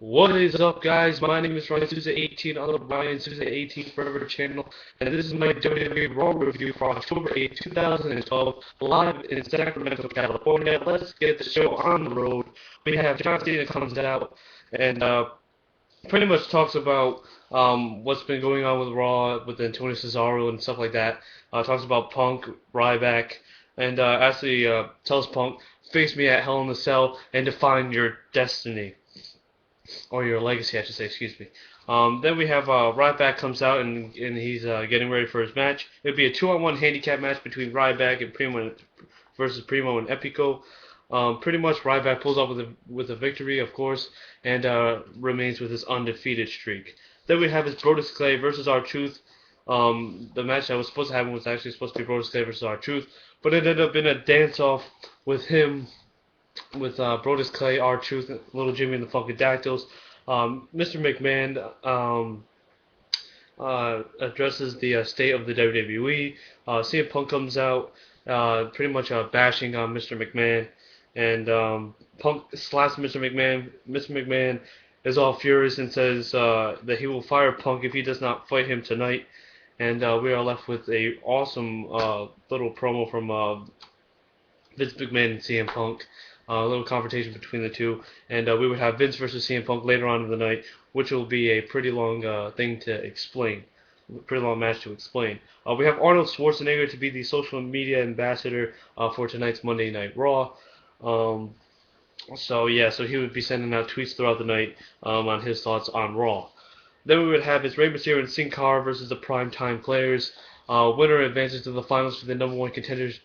What is up, guys? My name is Ryan Souza 18 on the Ryan Souza 18 Forever channel, and this is my WWE Raw review for October 8, 2012, live in Sacramento, California. Let's get the show on the road. We have John Cena comes out and pretty much talks about what's been going on with Raw, with Antonio Cesaro and stuff like that. Talks about Punk, Ryback, and actually tells Punk, face me at Hell in a Cell and define your destiny. Or your legacy, I should say, excuse me. Then we have Ryback comes out and he's getting ready for his match. It would be a 2-on-1 handicap match between Ryback and Primo versus Primo and Epico. Pretty much Ryback pulls off with a victory, of course, and remains with his undefeated streak. Then we have his Brodus Clay versus R-Truth. The match that was supposed to happen was actually supposed to be Brodus Clay versus R-Truth, but it ended up in a dance-off with him, with Brodus Clay, R-Truth, Little Jimmy and the Funkadactyls. Mr. McMahon addresses the state of the WWE. CM Punk comes out pretty much bashing on Mr. McMahon, and Punk slaps Mr. McMahon. Mr. McMahon is all furious and says that he will fire Punk if he does not fight him tonight. And we are left with a awesome little promo from Vince McMahon and CM Punk. A little confrontation between the two, and we would have Vince versus CM Punk later on in the night, which will be a pretty long thing to explain, pretty long match to explain. We have Arnold Schwarzenegger to be the social media ambassador for tonight's Monday Night Raw. So he would be sending out tweets throughout the night on his thoughts on Raw. Then we would have his Rey Mysterio and Cara versus the Primetime Players. Winner advances to the finals for the #1 contenders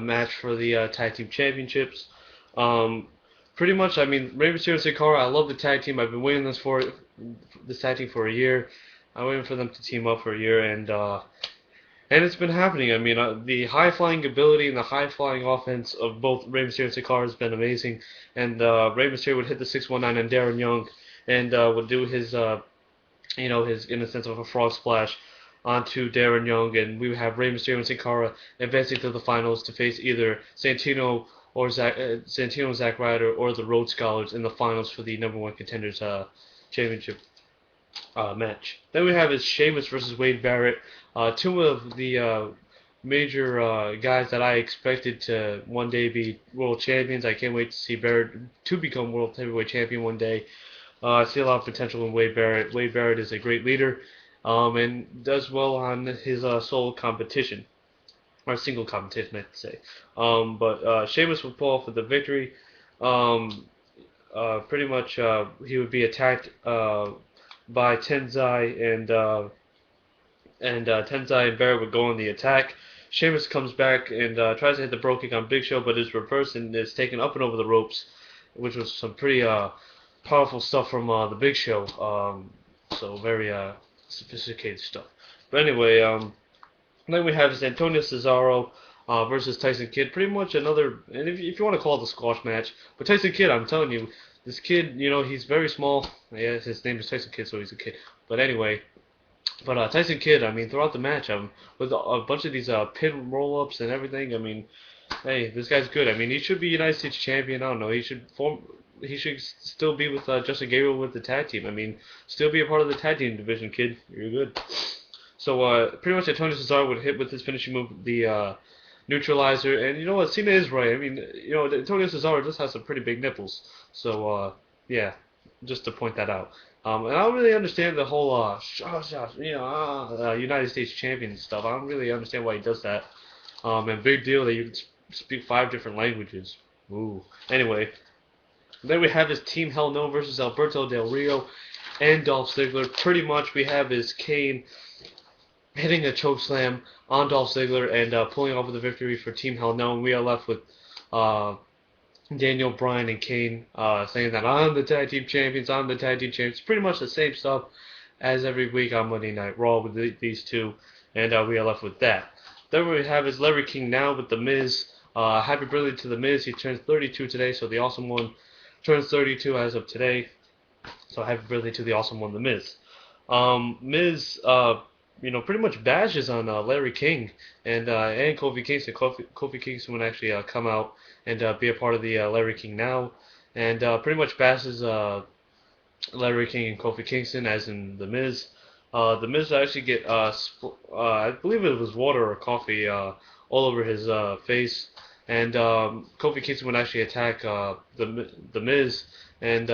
match for the tag team championships. Pretty much, I mean, Rey Mysterio and Cara, I love the tag team. I've been waiting this tag team for a year. I'm waiting for them to team up for a year, and it's been happening. I mean, the high flying ability and the high flying offense of both Rey Mysterio and Cara has been amazing. And Rey Mysterio would hit the 619 on Darren Young, and would do his his in a sense of a frog splash onto Darren Young, and we would have Rey Mysterio and Sin Cara advancing to the finals to face either Santino or Zack Ryder or the Rhode Scholars in the finals for the #1 contenders championship match. Then we have is Sheamus versus Wade Barrett, two of the major guys that I expected to one day be world champions. I can't wait to see Barrett to become world heavyweight champion one day. I see a lot of potential in Wade Barrett. Wade Barrett is a great leader. And does well on his solo competition, or single competition, I have to say. But Sheamus would pull off with the victory. Pretty much, he would be attacked by Tenzai, and Tenzai and Barrett would go on the attack. Sheamus comes back and tries to hit the Bro Kick on Big Show, but is reversed and is taken up and over the ropes, which was some pretty powerful stuff from the Big Show. So very sophisticated stuff. But anyway, then we have Antonio Cesaro versus Tyson Kidd. Pretty much another, and if you want to call it a squash match, but Tyson Kidd, I'm telling you, this kid, he's very small. Yeah, his name is Tyson Kidd, so he's a kid. But anyway, Tyson Kidd, I mean, throughout the match, with a bunch of these pin roll-ups and everything, I mean, hey, this guy's good. I mean, he should be United States champion. I don't know. He should still be with Justin Gabriel with the tag team. I mean, still be a part of the tag team division, kid. You're good. So, pretty much Antonio Cesaro would hit with his finishing move, the neutralizer. And you know what? Cena is right. I mean, Antonio Cesaro just has some pretty big nipples. So, yeah, just to point that out. And I don't really understand the whole, United States champion stuff. I don't really understand why he does that. And big deal that you can speak 5 different languages. Ooh. Anyway. Then we have his Team Hell No versus Alberto Del Rio and Dolph Ziggler. Pretty much we have his Kane hitting a chokeslam on Dolph Ziggler and pulling off with the victory for Team Hell No. And we are left with Daniel Bryan and Kane saying that I'm the tag team champions, I'm the tag team champions. Pretty much the same stuff as every week on Monday Night Raw with these two. And we are left with that. Then we have his Larry King now with The Miz. Happy birthday to The Miz. He turns 32 today, so the Awesome One turns 32 as of today, so happy birthday to the Awesome One, The Miz. Miz, pretty much bashes on Larry King and Kofi Kingston. Kofi Kingston would actually come out and be a part of the Larry King now, and pretty much bashes Larry King and Kofi Kingston, as in The Miz. The Miz would actually get, I believe it was water or coffee all over his face, and Kofi Kingston would actually attack the Miz, and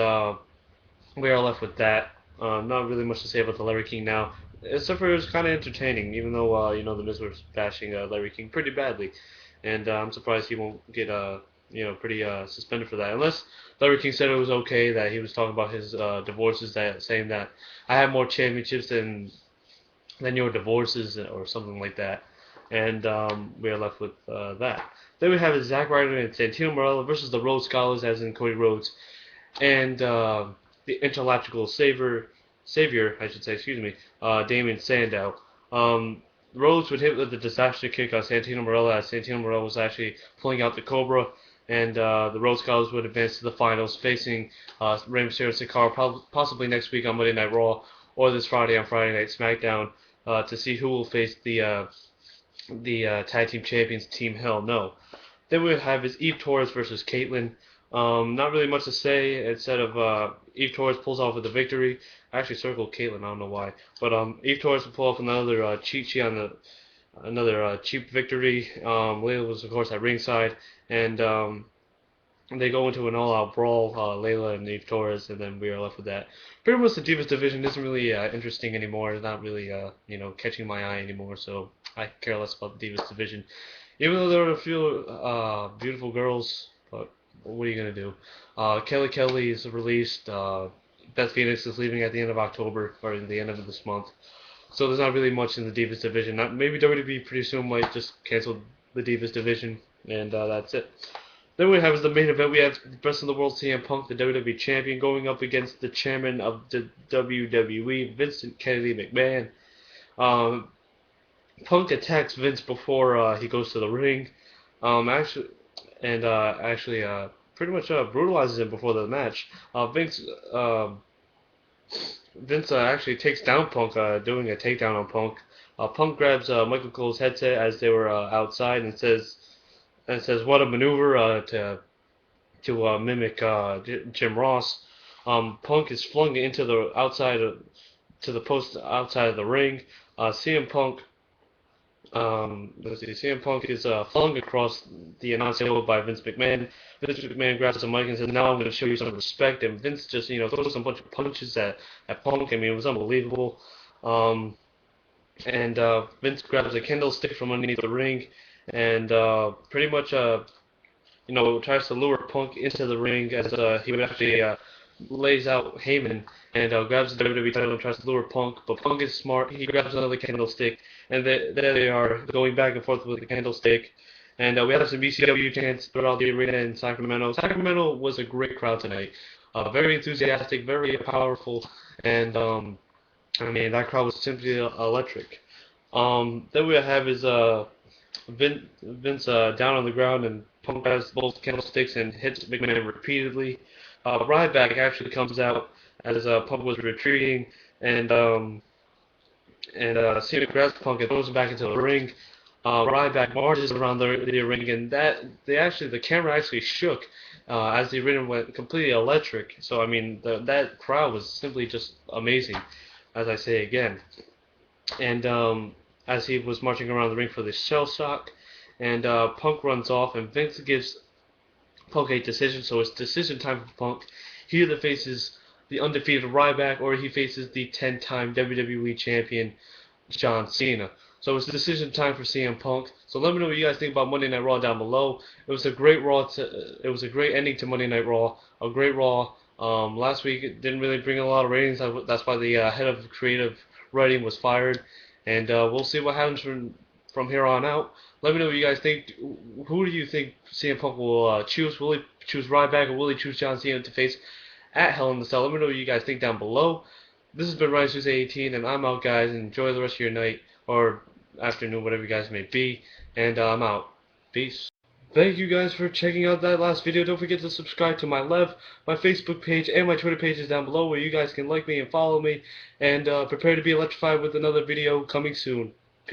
we are left with that. Not really much to say about the Larry King now, except for it was kind of entertaining, even though the Miz was bashing Larry King pretty badly, and I'm surprised he won't get pretty suspended for that. Unless Larry King said it was okay that he was talking about his divorces, saying that I have more championships than your divorces or something like that, and we are left with that. Then we have Zack Ryder and Santino Marella versus the Rhodes Scholars, as in Cody Rhodes, and the interlogical savior, I should say, excuse me, Damien Sandow. Rhodes would hit with the disaster kick on Santino Marella, as Santino Marella was actually pulling out the Cobra, and the Rhodes Scholars would advance to the finals, facing Rey Mysterio and Cara possibly next week on Monday Night Raw, or this Friday on Friday Night SmackDown, to see who will face the tag team champions, Team Hell No. Then we have is Eve Torres versus Kaitlyn. Not really much to say instead of Eve Torres pulls off with the victory. I actually circled Kaitlyn, I don't know why, but Eve Torres will pull off another cheat on the another cheap victory. Layla was of course at ringside, and they go into an all-out brawl, Layla and Eve Torres, and then we are left with that. Pretty much the Divas division isn't really interesting anymore. It's not really catching my eye anymore, so I care less about the Divas division. Even though there are a few beautiful girls, but what are you going to do? Kelly is released. Beth Phoenix is leaving at the end of October, or the end of this month. So there's not really much in the Divas division. Maybe WWE pretty soon might just cancel the Divas division, and that's it. Then we have as the main event, we have the best in the world CM Punk, the WWE Champion, going up against the chairman of the WWE, Vincent Kennedy McMahon. Punk attacks Vince before he goes to the ring. Actually, pretty much brutalizes him before the match. Vince actually takes down Punk, doing a takedown on Punk. Punk grabs Michael Cole's headset as they were outside and says, "What a maneuver!" to mimic Jim Ross. Punk is flung into the to the post outside of the ring. CM Punk. CM Punk is flung across the announce table by Vince McMahon. Vince McMahon grabs the mic and says, "Now I'm going to show you some respect." And Vince just throws a bunch of punches at Punk. I mean, it was unbelievable. And Vince grabs a candlestick from underneath the ring, and pretty much tries to lure Punk into the ring as he would actually lays out Heyman and grabs the WWE title and tries to lure Punk, but Punk is smart. He grabs another candlestick, and there they are going back and forth with the candlestick. And we had some BCW chants throughout the arena in Sacramento. Sacramento was a great crowd tonight. Very enthusiastic, very powerful, and that crowd was simply electric. Then we have is Vince down on the ground, and Punk grabs both candlesticks and hits McMahon repeatedly. Ryback actually comes out as Punk was retreating, and Cena grabs Punk and throws him back into the ring. Ryback marches around the ring, and the camera actually shook as the arena went completely electric. So I mean, that crowd was simply just amazing, as I say again. And as he was marching around the ring for the shell shock, and Punk runs off, and Vince gives Punk a decision, so it's decision time for Punk. He either faces the undefeated Ryback, or he faces the 10-time WWE Champion, John Cena. So it's decision time for CM Punk. So let me know what you guys think about Monday Night Raw down below. It was a great it was a great ending to Monday Night Raw. A great Raw. Last week it didn't really bring a lot of ratings. That's why the head of creative writing was fired. And we'll see what happens from here on out. Let me know what you guys think. Who do you think CM Punk will choose? Will he choose Ryback, or will he choose John Cena to face at Hell in the Cell? Let me know what you guys think down below. This has been Ryan Tuesday 18, and I'm out, guys. Enjoy the rest of your night or afternoon, whatever you guys may be. And I'm out. Peace. Thank you guys for checking out that last video. Don't forget to subscribe to my Facebook page, and my Twitter page is down below, where you guys can like me and follow me. And prepare to be electrified with another video coming soon.